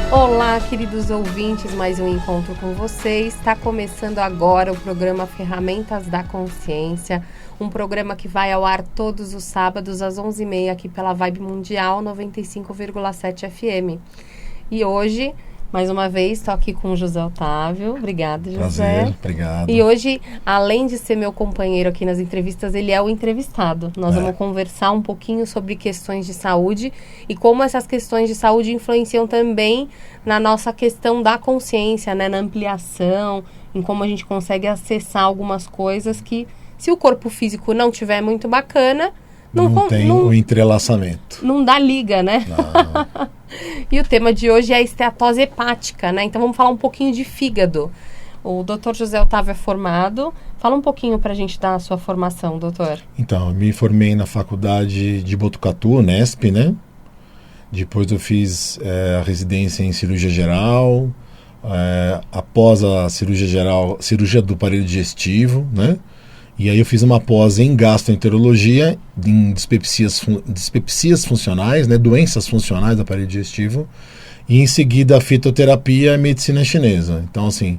Olá, queridos ouvintes, mais um encontro com vocês. Está começando agora o programa Ferramentas da Consciência, um programa que vai ao ar todos os sábados às 11h30 aqui pela Vibe Mundial 95,7 FM. E hoje, mais uma vez, estou aqui com o José Otávio. Obrigada, José. Prazer, obrigado. E hoje, além de ser meu companheiro aqui nas entrevistas, ele é o entrevistado. Nós vamos conversar um pouquinho sobre questões de saúde e como essas questões de saúde influenciam também na nossa questão da consciência, né? Na ampliação, em como a gente consegue acessar algumas coisas que, se o corpo físico não tiver muito bacana, não tem o entrelaçamento. Não dá liga, né? Não. E o tema de hoje é a esteatose hepática, né? Então vamos falar um pouquinho de fígado. O Dr. José Otávio é formado. Fala um pouquinho pra gente da sua formação, doutor. Então, eu me formei na faculdade de Botucatu, Unesp, né? Depois eu fiz a residência em cirurgia geral. Após a cirurgia geral, cirurgia do aparelho digestivo, né? E aí eu fiz uma pós em gastroenterologia, em dispepsias funcionais, né, doenças funcionais do aparelho digestivo, e em seguida a fitoterapia e medicina chinesa. Então, assim,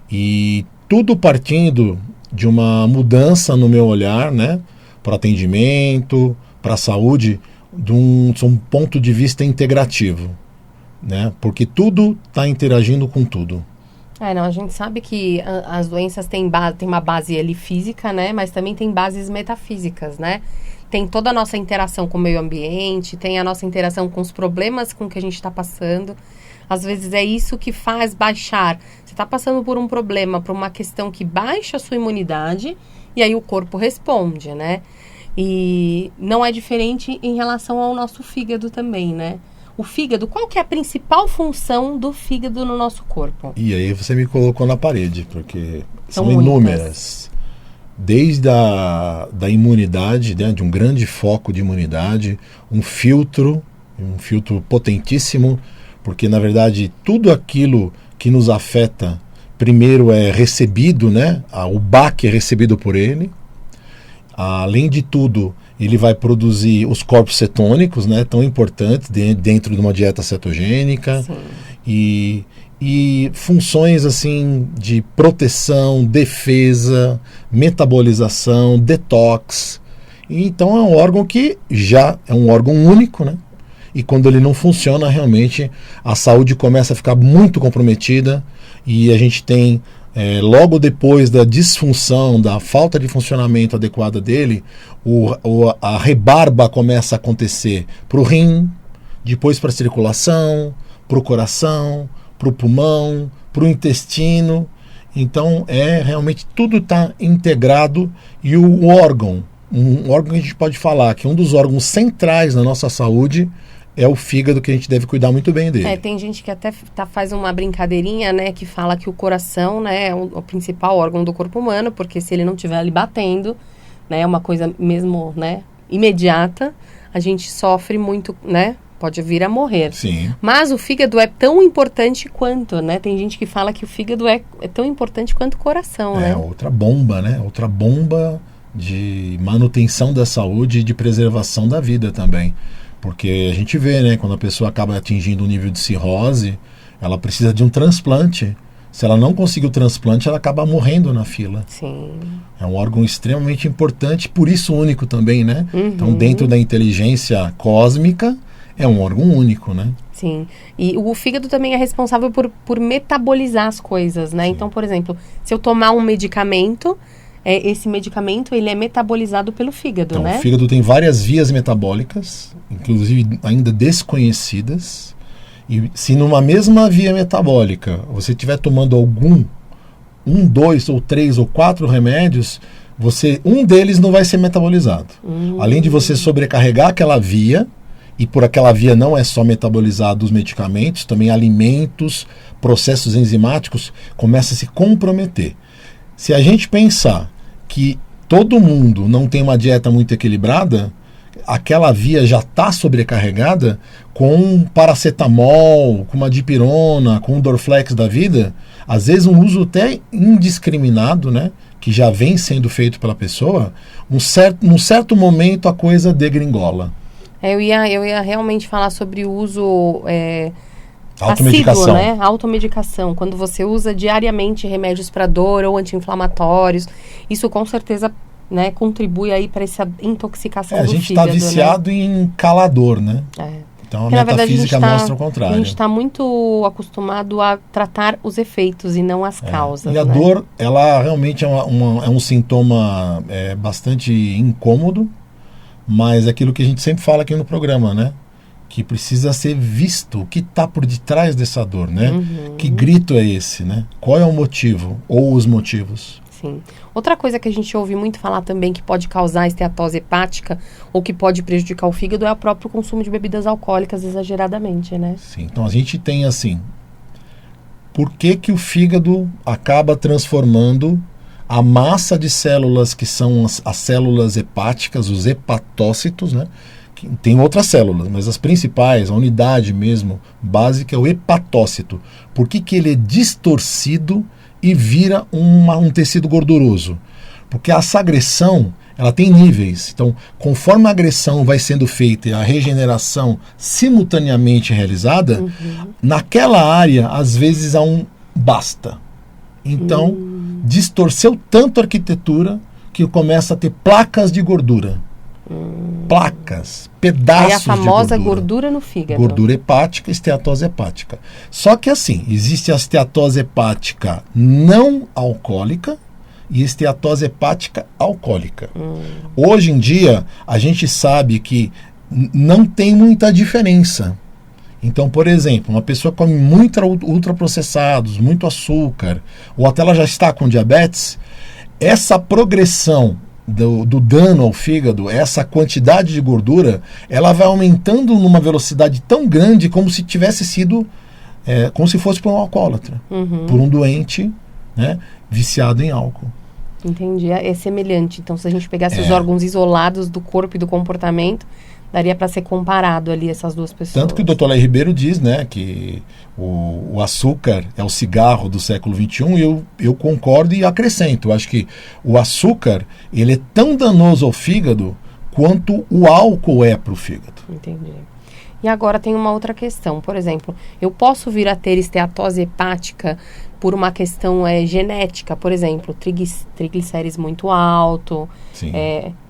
e tudo partindo de uma mudança no meu olhar, né, para atendimento, para a saúde, de um ponto de vista integrativo, né, porque tudo está interagindo com tudo. Não, a gente sabe que as doenças têm uma base ali física, né? Mas também tem bases metafísicas, né? Tem toda a nossa interação com o meio ambiente, tem a nossa interação com os problemas com que a gente está passando. Às vezes é isso que faz baixar. Você está passando por um problema, por uma questão que baixa a sua imunidade, e aí o corpo responde, né? E não é diferente em relação ao nosso fígado também, né? O fígado, qual que é a principal função do fígado no nosso corpo? E aí você me colocou na parede, porque são muitas. Inúmeras. Desde da imunidade, né, de um grande foco de imunidade, um filtro potentíssimo, porque na verdade tudo aquilo que nos afeta, primeiro é recebido, né, o baque é recebido por ele. Além de tudo, ele vai produzir os corpos cetônicos, né, tão importantes dentro de uma dieta cetogênica. e funções assim de proteção, defesa, metabolização, detox. Então é um órgão que já é um órgão único, né? E quando ele não funciona, realmente a saúde começa a ficar muito comprometida e a gente tem logo depois da disfunção, da falta de funcionamento adequado dele, a rebarba começa a acontecer para o rim, depois para a circulação, para o coração, para o pulmão, para o intestino. Então realmente tudo está integrado e um órgão que a gente pode falar que um dos órgãos centrais na nossa saúde é o fígado, que a gente deve cuidar muito bem dele. Tem gente que até faz uma brincadeirinha, né, que fala que o coração, né, é o principal órgão do corpo humano, porque se ele não estiver ali batendo, né, é uma coisa mesmo, né, imediata, a gente sofre muito, né, pode vir a morrer. Sim. Mas o fígado é tão importante quanto, né, tem gente que fala que o fígado é tão importante quanto o coração, né? Outra bomba, né, outra bomba de manutenção da saúde e de preservação da vida também. Porque a gente vê, né, quando a pessoa acaba atingindo um nível de cirrose, ela precisa de um transplante. Se ela não conseguir o transplante, ela acaba morrendo na fila. Sim. É um órgão extremamente importante, por isso único também, né? Então, dentro da inteligência cósmica, é um órgão único, né? Sim. E o fígado também é responsável por metabolizar as coisas, né? Sim. Então, por exemplo, se eu tomar um medicamento, esse medicamento ele é metabolizado pelo fígado, então, né? O fígado tem várias vias metabólicas, inclusive ainda desconhecidas. E se numa mesma via metabólica você estiver tomando um, 2 ou 3 ou 4 remédios, um deles não vai ser metabolizado. Além de você sobrecarregar aquela via, e por aquela via não é só metabolizado os medicamentos, também alimentos, processos enzimáticos, começa a se comprometer. Se a gente pensar que todo mundo não tem uma dieta muito equilibrada, aquela via já está sobrecarregada com paracetamol, com uma dipirona, com um Dorflex da vida, às vezes um uso até indiscriminado, né, que já vem sendo feito pela pessoa, num certo momento a coisa degringola. Eu ia realmente falar sobre o uso Automedicação. Assíduo, né? Automedicação. Quando você usa diariamente remédios para dor ou anti-inflamatórios, isso com certeza, né, contribui aí para essa intoxicação do A gente fígado. está viciado, né, em calador, né? Então a metafísica mostra o contrário. A gente está muito acostumado a tratar os efeitos e não as causas. E a dor, ela realmente é um sintoma bastante incômodo, mas é aquilo que a gente sempre fala aqui no programa, né? Que precisa ser visto, o que está por detrás dessa dor, né? Que grito é esse, né? Qual é o motivo ou os motivos? Sim. Outra coisa que a gente ouve muito falar também que pode causar esteatose hepática ou que pode prejudicar o fígado é o próprio consumo de bebidas alcoólicas exageradamente, né? Sim, então a gente tem assim, por que que o fígado acaba transformando a massa de células que são as células hepáticas, os hepatócitos, né? Tem outras células, mas as principais, a unidade mesmo básica é o hepatócito. Por que que ele é distorcido e vira um tecido gorduroso? Porque essa agressão, ela tem níveis. Então, conforme a agressão vai sendo feita e a regeneração simultaneamente realizada, naquela área, às vezes há um basta. Então, distorceu tanto a arquitetura que começa a ter placas de gordura. Placas, pedaços de gordura. Aí a famosa gordura no fígado. Gordura hepática, esteatose hepática. Só que assim, existe a esteatose hepática não alcoólica e esteatose hepática alcoólica. Hoje em dia, a gente sabe que não tem muita diferença. Então, por exemplo, uma pessoa come muito ultraprocessados, muito açúcar, ou até ela já está com diabetes, essa progressão do dano ao fígado, essa quantidade de gordura, ela vai aumentando numa velocidade tão grande como se tivesse sido, como se fosse por um alcoólatra, por um doente, né, viciado em álcool. Entendi, é semelhante. Então, se a gente pegasse os órgãos isolados do corpo e do comportamento, daria para ser comparado ali essas duas pessoas. Tanto que o Dr. Léo Ribeiro diz, né, que o açúcar é o cigarro do século XXI, e eu concordo e acrescento. Eu acho que o açúcar, ele é tão danoso ao fígado quanto o álcool é para o fígado. Entendi. E agora tem uma outra questão. Por exemplo, eu posso vir a ter esteatose hepática por uma questão genética, por exemplo, triglicérides muito alto. Sim.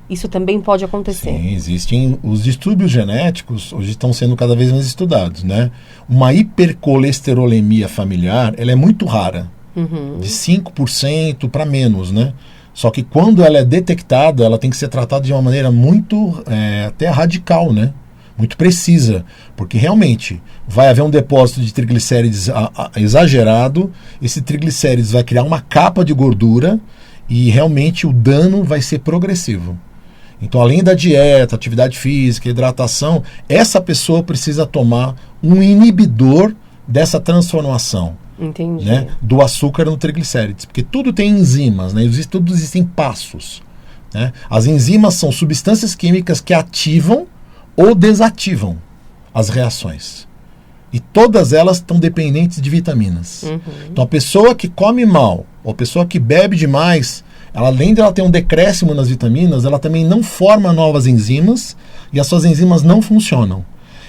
Isso também pode acontecer. Sim, existem os distúrbios genéticos, hoje estão sendo cada vez mais estudados, né? Uma hipercolesterolemia familiar, ela é muito rara, de 5% para menos, né? Só que quando ela é detectada, ela tem que ser tratada de uma maneira muito, até radical, né? Muito precisa, porque realmente vai haver um depósito de triglicérides exagerado, esse triglicérides vai criar uma capa de gordura e realmente o dano vai ser progressivo. Então, além da dieta, atividade física, hidratação, essa pessoa precisa tomar um inibidor dessa transformação. Entendi. Né, do açúcar no triglicérides, porque tudo tem enzimas, né, tudo existem passos. Né? As enzimas são substâncias químicas que ativam ou desativam as reações. E todas elas estão dependentes de vitaminas. Então, a pessoa que come mal, ou a pessoa que bebe demais, ela, além de ela ter um decréscimo nas vitaminas, ela também não forma novas enzimas e as suas enzimas não funcionam.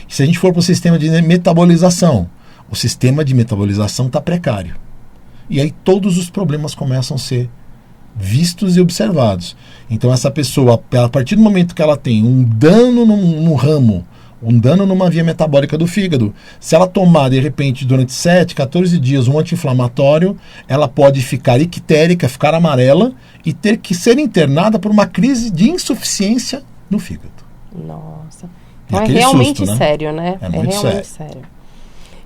E se a gente for para o sistema de metabolização, o sistema de metabolização está precário. E aí todos os problemas começam a ser vistos e observados. Então essa pessoa, a partir do momento que ela tem um dano no ramo, um dano numa via metabólica do fígado, se ela tomar de repente durante 7, 14 dias um anti-inflamatório, ela pode ficar ictérica, ficar amarela e ter que ser internada por uma crise de insuficiência no fígado. Nossa. Então é realmente susto, né? Sério, né? É muito realmente sério.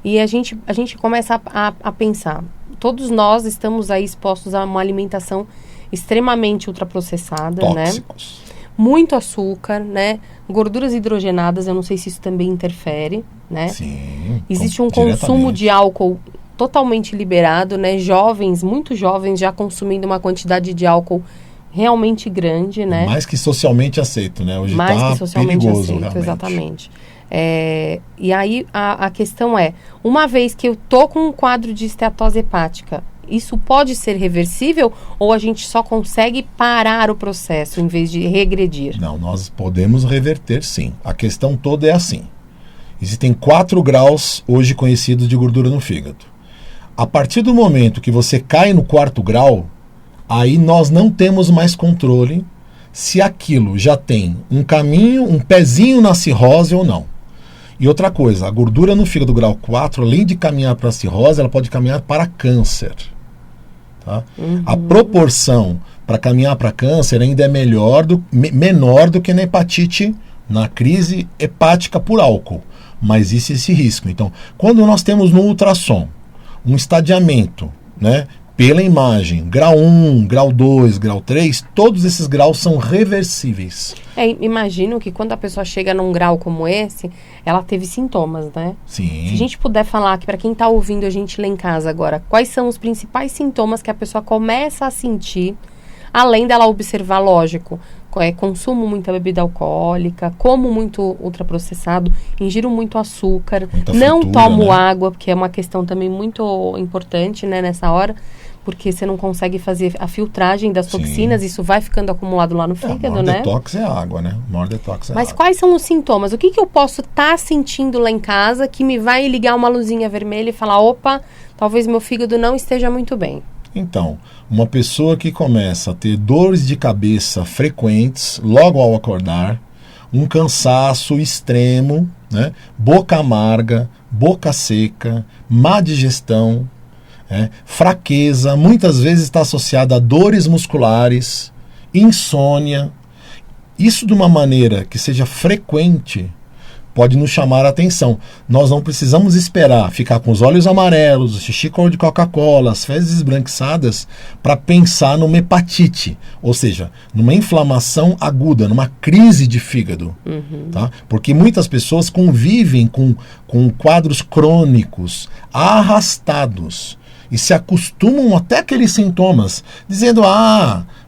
E a gente começa a pensar, todos nós estamos aí expostos a uma alimentação extremamente ultraprocessada, tóxicos, né? Muito açúcar, né? Gorduras hidrogenadas, eu não sei se isso também interfere, né? Sim. Existe um consumo de álcool totalmente liberado, né? Jovens, muito jovens, já consumindo uma quantidade de álcool realmente grande, né? Mais que socialmente aceito, né? Hoje mais tá que socialmente perigoso, aceito, realmente. Exatamente. E aí a questão é, uma vez que eu tô com um quadro de esteatose hepática, isso pode ser reversível ou a gente só consegue parar o processo em vez de regredir? Não, nós podemos reverter sim. A questão toda é assim. Existem 4 graus hoje conhecidos de gordura no fígado. A partir do momento que você cai no 4º grau, aí nós não temos mais controle se aquilo já tem um caminho, um pezinho na cirrose ou não. E outra coisa, a gordura no fígado grau 4, além de caminhar para a cirrose, ela pode caminhar para câncer. Tá? A proporção para caminhar para câncer ainda é menor do que na hepatite, na crise hepática por álcool. Mas existe esse risco. Então, quando nós temos no ultrassom um estadiamento, né, pela imagem, grau 1, grau 2, grau 3, todos esses graus são reversíveis. Imagino que quando a pessoa chega num grau como esse, ela teve sintomas, né? Sim. Se a gente puder falar aqui para quem está ouvindo a gente lá em casa agora, quais são os principais sintomas que a pessoa começa a sentir, além dela observar, lógico, consumo muita bebida alcoólica, como muito ultraprocessado, ingiro muito açúcar, muita não fritura, tomo né? água, porque é uma questão também muito importante, né, nessa hora, porque você não consegue fazer a filtragem das toxinas, isso vai ficando acumulado lá no fígado, o maior né? detox é a água, né? O maior detox é Mas a água. quais são os sintomas? O que eu posso estar sentindo lá em casa que me vai ligar uma luzinha vermelha e falar, opa, talvez meu fígado não esteja muito bem? Então, uma pessoa que começa a ter dores de cabeça frequentes logo ao acordar, um cansaço extremo, né? Boca amarga, boca seca, má digestão, fraqueza, muitas vezes está associada a dores musculares, insônia. Isso de uma maneira que seja frequente pode nos chamar a atenção. Nós não precisamos esperar ficar com os olhos amarelos, o xixi cor de Coca-Cola, as fezes esbranquiçadas, para pensar numa hepatite, ou seja, numa inflamação aguda, numa crise de fígado. Tá? Porque muitas pessoas convivem com quadros crônicos, arrastados, e se acostumam até aqueles sintomas, dizendo,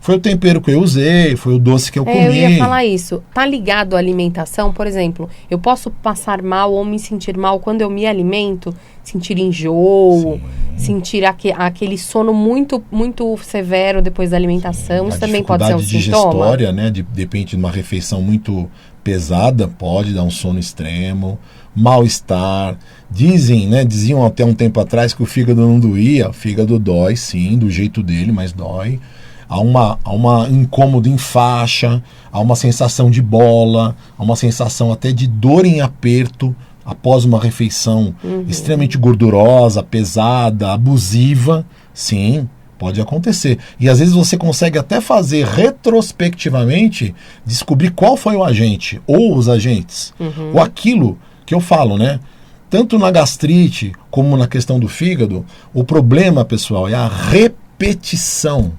foi o tempero que eu usei, foi o doce que eu comi. Eu ia falar isso. Tá ligado à alimentação? Por exemplo, eu posso passar mal ou me sentir mal quando eu me alimento? Sentir enjoo, sentir aquele sono muito, muito severo depois da alimentação. Isso também pode ser um sintoma? Digestória, né? Depende de uma refeição muito pesada, pode dar um sono extremo, mal-estar. Diziam até um tempo atrás que o fígado não doía. O fígado dói, sim, do jeito dele, mas dói. Há uma incômodo em faixa, há uma sensação de bola, há uma sensação até de dor em aperto após uma refeição extremamente gordurosa, pesada, abusiva. Sim, pode acontecer. E às vezes você consegue até fazer retrospectivamente, descobrir qual foi o agente, ou os agentes, ou aquilo que eu falo, né? Tanto na gastrite como na questão do fígado, o problema, pessoal, é a repetição.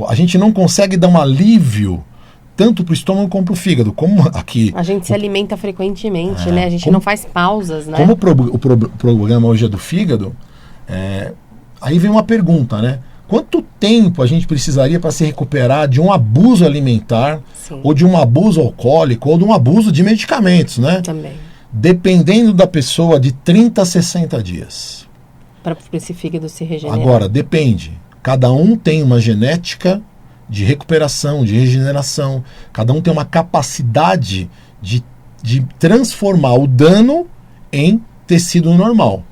A gente não consegue dar um alívio tanto para o estômago como para o fígado. Como aqui. A gente se alimenta frequentemente, né? A gente não faz pausas, né? Como o programa hoje é do fígado, aí vem uma pergunta, né? Quanto tempo a gente precisaria para se recuperar de um abuso alimentar, ou de um abuso alcoólico, ou de um abuso de medicamentos, né? Também. Dependendo da pessoa, de 30 a 60 dias. Para esse fígado se regenerar. Agora, depende. Cada um tem uma genética de recuperação, de regeneração. Cada um tem uma capacidade de transformar o dano em tecido normal.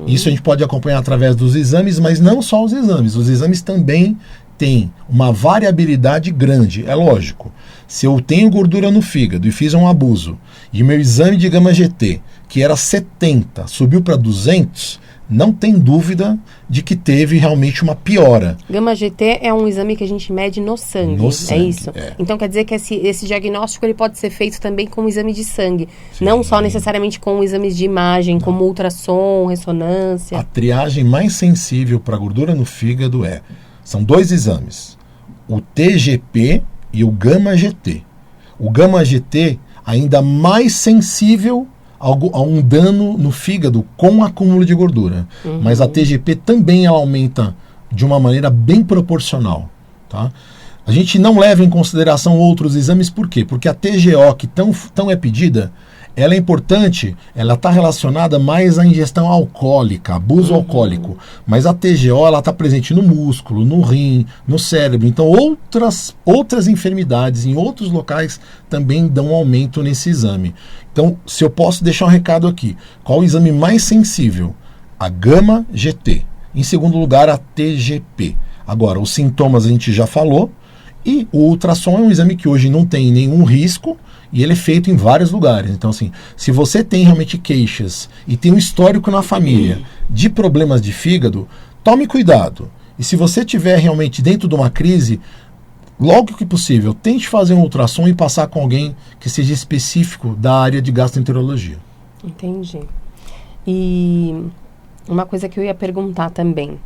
Isso a gente pode acompanhar através dos exames, mas não só os exames. Os exames também têm uma variabilidade grande. É lógico, se eu tenho gordura no fígado e fiz um abuso, e meu exame de gama GT, que era 70, subiu para 200, não tem dúvida de que teve realmente uma piora. Gama GT é um exame que a gente mede no sangue, é isso? Então quer dizer que esse diagnóstico ele pode ser feito também com o exame de sangue, não só necessariamente com exames de imagem, como ultrassom, ressonância. A triagem mais sensível para gordura no fígado são 2 exames, o TGP e o Gama GT. O Gama GT ainda mais sensível a um dano no fígado com acúmulo de gordura. Mas a TGP também ela aumenta de uma maneira bem proporcional. Tá? A gente não leva em consideração outros exames, por quê? Porque a TGO, que tão é pedida, Ela é importante, ela está relacionada mais à ingestão alcoólica, abuso alcoólico. Mas a TGO, ela está presente no músculo, no rim, no cérebro. Então, outras enfermidades em outros locais também dão aumento nesse exame. Então, se eu posso deixar um recado aqui, qual o exame mais sensível? A gama-GT. Em segundo lugar, a TGP. Agora, os sintomas a gente já falou. E o ultrassom é um exame que hoje não tem nenhum risco e ele é feito em vários lugares. Então, assim, se você tem realmente queixas e tem um histórico na família de problemas de fígado, tome cuidado. E se você estiver realmente dentro de uma crise, logo que possível, tente fazer um ultrassom e passar com alguém que seja específico da área de gastroenterologia. Entendi. E uma coisa que eu ia perguntar também.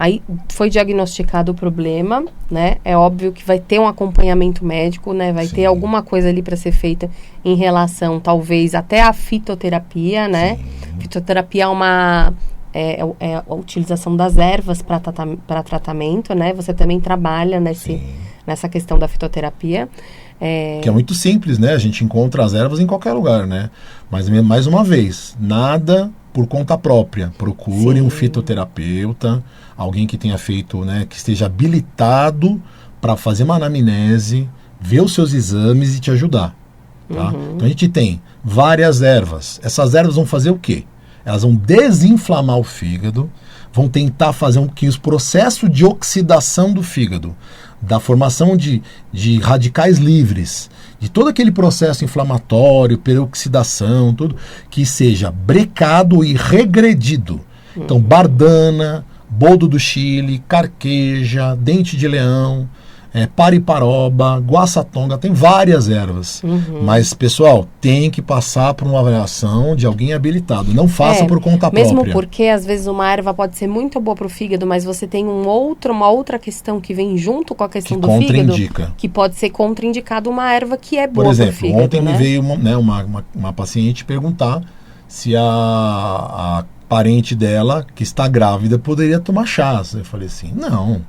Aí foi diagnosticado o problema, né? É óbvio que vai ter um acompanhamento médico, né? Vai ter alguma coisa ali para ser feita em relação, talvez, até à fitoterapia, né? Fitoterapia é a utilização das ervas para tratamento, né? Você também trabalha nessa questão da fitoterapia. Que é muito simples, né? A gente encontra as ervas em qualquer lugar, né? Mas, mais uma vez, nada por conta própria. Procure um fitoterapeuta, alguém que tenha feito, né, que esteja habilitado para fazer uma anamnese, ver os seus exames e te ajudar. Tá? Então a gente tem várias ervas. Essas ervas vão fazer o quê? Elas vão desinflamar o fígado, vão tentar fazer que os processos de oxidação do fígado, da formação de radicais livres, de todo aquele processo inflamatório, peroxidação, tudo, que seja brecado e regredido. Então, bardana, boldo do Chile, carqueja, dente de leão, pariparoba, guaçatonga, tem várias ervas. Mas, pessoal, tem que passar por uma avaliação de alguém habilitado. Não faça por conta própria. Mesmo porque, às vezes, uma erva pode ser muito boa para o fígado, mas você tem uma outra questão que vem junto com a questão do fígado, que pode ser contraindicado uma erva que é boa para o fígado. Por exemplo, ontem me veio uma paciente perguntar se a parente dela, que está grávida, poderia tomar chá. Eu falei assim, não.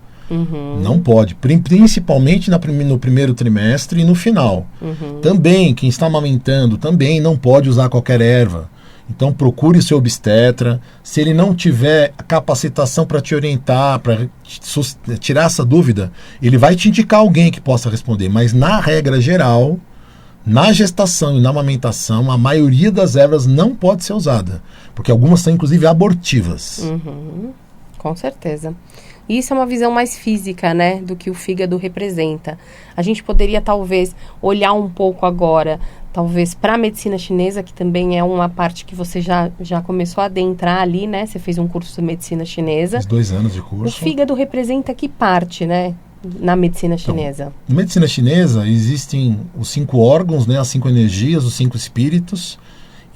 Não pode, principalmente no primeiro trimestre e no final. Também, quem está amamentando, também não pode usar qualquer erva. Então procure o seu obstetra. Se ele não tiver capacitação para te orientar, para tirar essa dúvida, ele vai te indicar alguém que possa responder. Mas na regra geral, na gestação e na amamentação, a maioria das ervas não pode ser usada. Porque algumas são inclusive abortivas. Com certeza. Isso é uma visão mais física, né, do que o fígado representa. A gente poderia, talvez, olhar um pouco agora, talvez, para a medicina chinesa, que também é uma parte que você já começou a adentrar ali, né? Você fez um curso de medicina chinesa. Fiz 2 anos de curso. O fígado representa que parte, né, na medicina chinesa? Na medicina chinesa existem os 5 órgãos, né, as 5 energias, os 5 espíritos,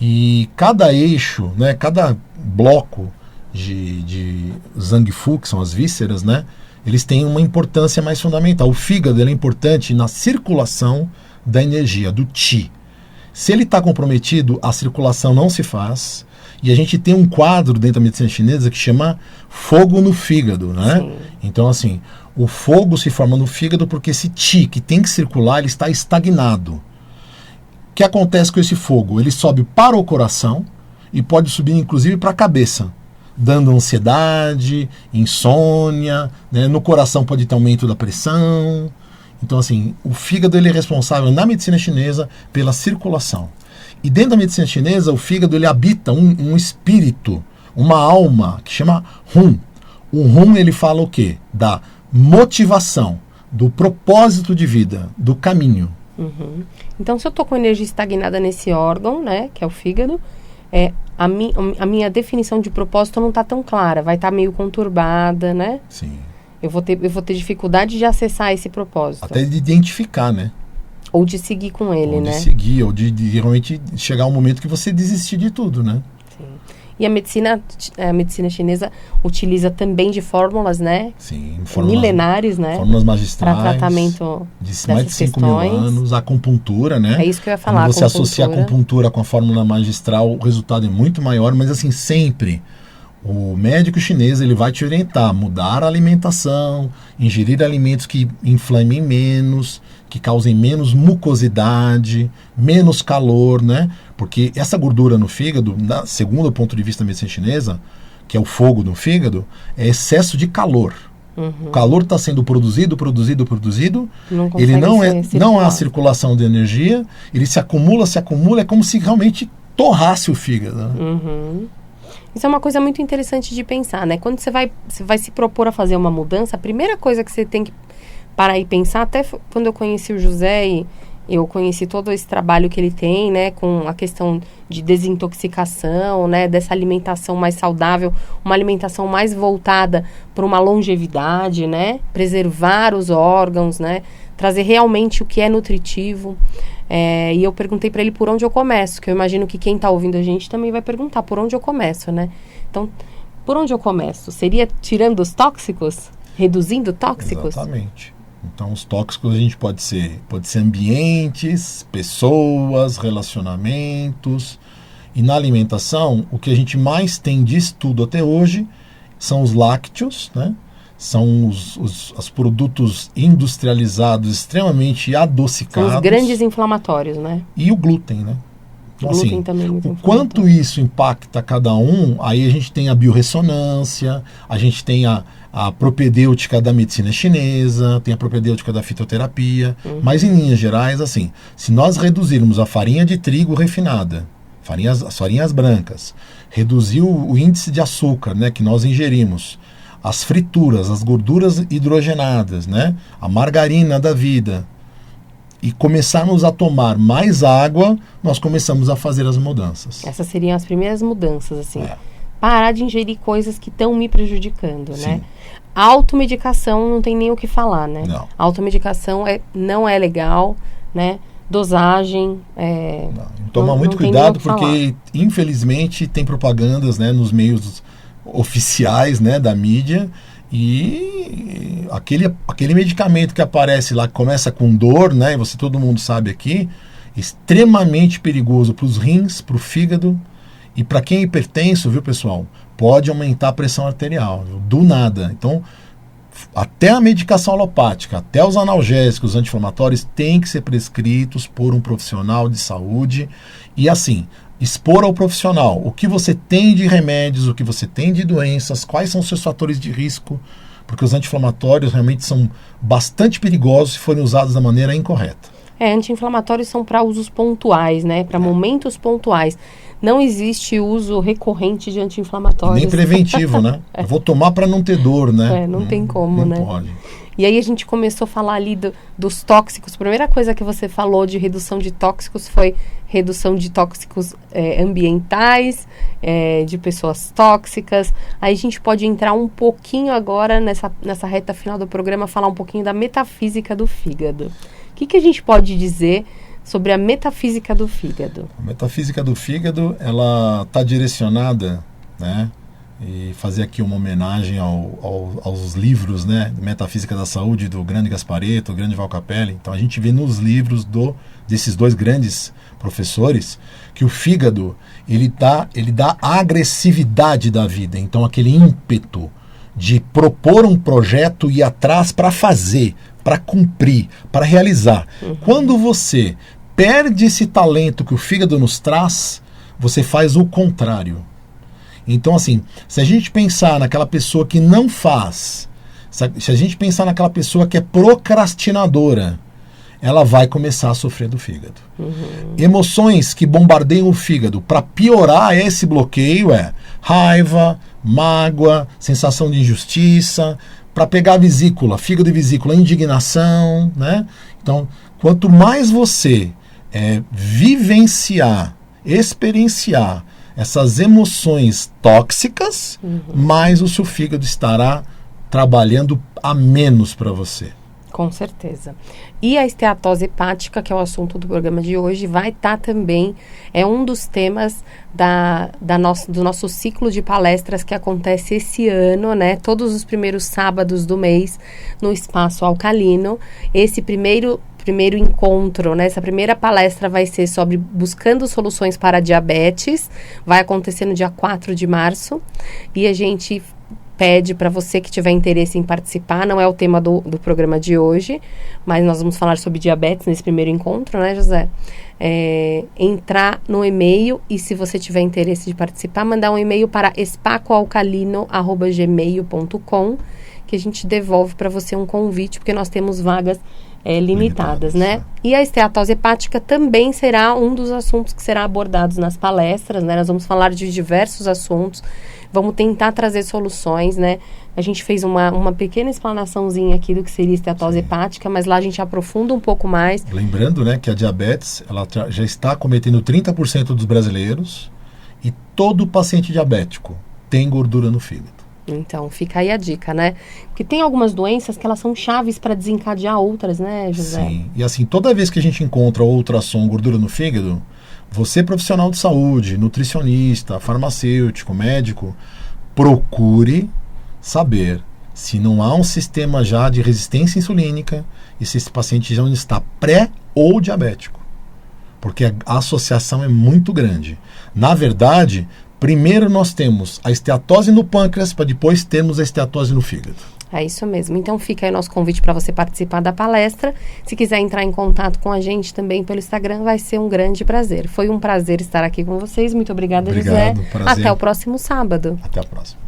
e cada eixo, né, cada bloco de Zangfu, que são as vísceras, né? Eles têm uma importância mais fundamental. O fígado ele é importante na circulação da energia, do Qi. Se ele está comprometido, a circulação não se faz. E a gente tem um quadro dentro da medicina chinesa que chama fogo no fígado, né? Sim. Então, assim, o fogo se forma no fígado porque esse Qi que tem que circular, ele está estagnado. O que acontece com esse fogo? Ele sobe para o coração e pode subir, inclusive, para a cabeça, dando ansiedade, insônia, né? No coração pode ter aumento da pressão. Então, assim, o fígado ele é responsável na medicina chinesa pela circulação. E dentro da medicina chinesa, o fígado ele habita um espírito, uma alma, que chama Hun. O Hun ele fala o quê? Da motivação, do propósito de vida, do caminho. Então, se eu estou com energia estagnada nesse órgão, né, que é o fígado, a minha definição de propósito não está tão clara, vai estar meio conturbada, né? Sim. Eu vou ter dificuldade de acessar esse propósito. Até de identificar, né? Ou de seguir com ele, né? Ou de seguir, ou de realmente chegar um momento que você desistir de tudo, né? Sim. E a medicina chinesa utiliza também de fórmulas, né? Sim. Milenares, né? Fórmulas magistrais. Para tratamento de mais de 5 mil anos. A acupuntura, né? É isso que eu ia falar. Quando você associa a acupuntura com a fórmula magistral, o resultado é muito maior. Mas, assim, sempre O médico chinês ele vai te orientar a mudar a alimentação, ingerir alimentos que inflamem menos, que causem menos mucosidade, menos calor, né? Porque essa gordura no fígado, segundo o ponto de vista da medicina chinesa, que é o fogo no fígado, é excesso de calor. O calor está sendo produzido, ele não há circulação de energia, ele se acumula, é como se realmente torrasse o fígado. Né? Isso é uma coisa muito interessante de pensar, né? Quando você vai se propor a fazer uma mudança, a primeira coisa que você tem que parar e pensar, até quando eu conheci o José e eu conheci todo esse trabalho que ele tem, né, com a questão de desintoxicação, né, dessa alimentação mais saudável, uma alimentação mais voltada para uma longevidade, né, preservar os órgãos, né, trazer realmente o que é nutritivo. E eu perguntei para ele por onde eu começo, que eu imagino que quem está ouvindo a gente também vai perguntar por onde eu começo, né? Então, por onde eu começo? Seria tirando os tóxicos? Reduzindo tóxicos? Exatamente. Então, os tóxicos a gente pode ser ambientes, pessoas, relacionamentos. E na alimentação, o que a gente mais tem de estudo até hoje são os lácteos, né? São os produtos industrializados extremamente adocicados. São os grandes inflamatórios, né? E o glúten, né? Então, o glúten também é muito o quanto isso impacta cada um, aí a gente tem a biorressonância, a gente tem a propedêutica da medicina chinesa, tem a propedêutica da fitoterapia, mas em linhas gerais, assim, se nós reduzirmos a farinha de trigo refinada, as farinhas brancas, reduzir o índice de açúcar, né, que nós ingerimos, as frituras, as gorduras hidrogenadas, né, a margarina da vida, e começarmos a tomar mais água, nós começamos a fazer as mudanças. Essas seriam as primeiras mudanças, assim. Parar de ingerir coisas que estão me prejudicando, né? Automedicação não tem nem o que falar, né? Não. Automedicação não é legal, né? Dosagem... Tomar muito cuidado, porque infelizmente tem propagandas, né, nos meios oficiais, né, da mídia, e aquele medicamento que aparece lá, que começa com dor, né, e todo mundo sabe aqui, extremamente perigoso para os rins, para o fígado, e para quem é hipertenso, viu, pessoal, pode aumentar a pressão arterial, viu? Do nada. Então, até a medicação alopática, até os analgésicos anti-inflamatórios têm que ser prescritos por um profissional de saúde. E assim, expor ao profissional o que você tem de remédios, o que você tem de doenças, quais são os seus fatores de risco, porque os anti-inflamatórios realmente são bastante perigosos se forem usados da maneira incorreta. Anti-inflamatórios são para usos pontuais, né? Para momentos pontuais. Não existe uso recorrente de anti-inflamatórios. Nem preventivo, né? Eu vou tomar para não ter dor, né? Não tem como, né? Não pode. E aí a gente começou a falar ali dos tóxicos. A primeira coisa que você falou de redução de tóxicos foi redução de tóxicos ambientais, de pessoas tóxicas. Aí a gente pode entrar um pouquinho agora nessa reta final do programa, falar um pouquinho da metafísica do fígado. O que a gente pode dizer sobre a metafísica do fígado? A metafísica do fígado, ela está direcionada, né? E fazer aqui uma homenagem aos livros, né, Metafísica da Saúde, do grande Gasparetto, do grande Val Capelli. Então a gente vê nos livros desses dois grandes professores que o fígado ele dá a agressividade da vida. Então aquele ímpeto de propor um projeto e ir atrás para fazer, para cumprir, para realizar. Quando você perde esse talento que o fígado nos traz, você faz o contrário. Então, assim, se a gente pensar naquela pessoa que não faz, se a gente pensar naquela pessoa que é procrastinadora, ela vai começar a sofrer do fígado. Emoções que bombardeiam o fígado para piorar esse bloqueio raiva, mágoa, sensação de injustiça. Para pegar a vesícula, fígado e vesícula, indignação, né? Então, quanto mais você vivenciar, experienciar essas emoções tóxicas, mais o seu fígado estará trabalhando a menos para você. Com certeza. E a esteatose hepática, que é o assunto do programa de hoje, vai estar também, é um dos temas do nosso ciclo de palestras que acontece esse ano, né? Todos os primeiros sábados do mês no Espaço Alcalino. Esse primeiro primeiro encontro, né? Essa primeira palestra vai ser sobre buscando soluções para diabetes. Vai acontecer no dia 4 de março. E a gente pede para você que tiver interesse em participar, não é o tema do programa de hoje, mas nós vamos falar sobre diabetes nesse primeiro encontro, né, José? Entrar no e-mail e, se você tiver interesse de participar, mandar um e-mail para espacoalcalino@gmail.com, que a gente devolve para você um convite, porque nós temos vagas limitadas, né? E a esteatose hepática também será um dos assuntos que será abordados nas palestras, né? Nós vamos falar de diversos assuntos, vamos tentar trazer soluções, né? A gente fez uma pequena explanaçãozinha aqui do que seria esteatose hepática, mas lá a gente aprofunda um pouco mais. Lembrando, né, que a diabetes, ela já está cometendo 30% dos brasileiros, e todo paciente diabético tem gordura no fígado. Então, fica aí a dica, né? Porque tem algumas doenças que elas são chaves para desencadear outras, né, José? Sim, e assim, toda vez que a gente encontra ultrassom gordura no fígado, você, profissional de saúde, nutricionista, farmacêutico, médico, procure saber se não há um sistema já de resistência insulínica e se esse paciente já está pré ou diabético. Porque a associação é muito grande. Na verdade, primeiro nós temos a esteatose no pâncreas, para depois termos a esteatose no fígado. É isso mesmo. Então fica aí o nosso convite para você participar da palestra. Se quiser entrar em contato com a gente também pelo Instagram, vai ser um grande prazer. Foi um prazer estar aqui com vocês. Muito obrigada, José. Prazer. Até o próximo sábado. Até a próxima.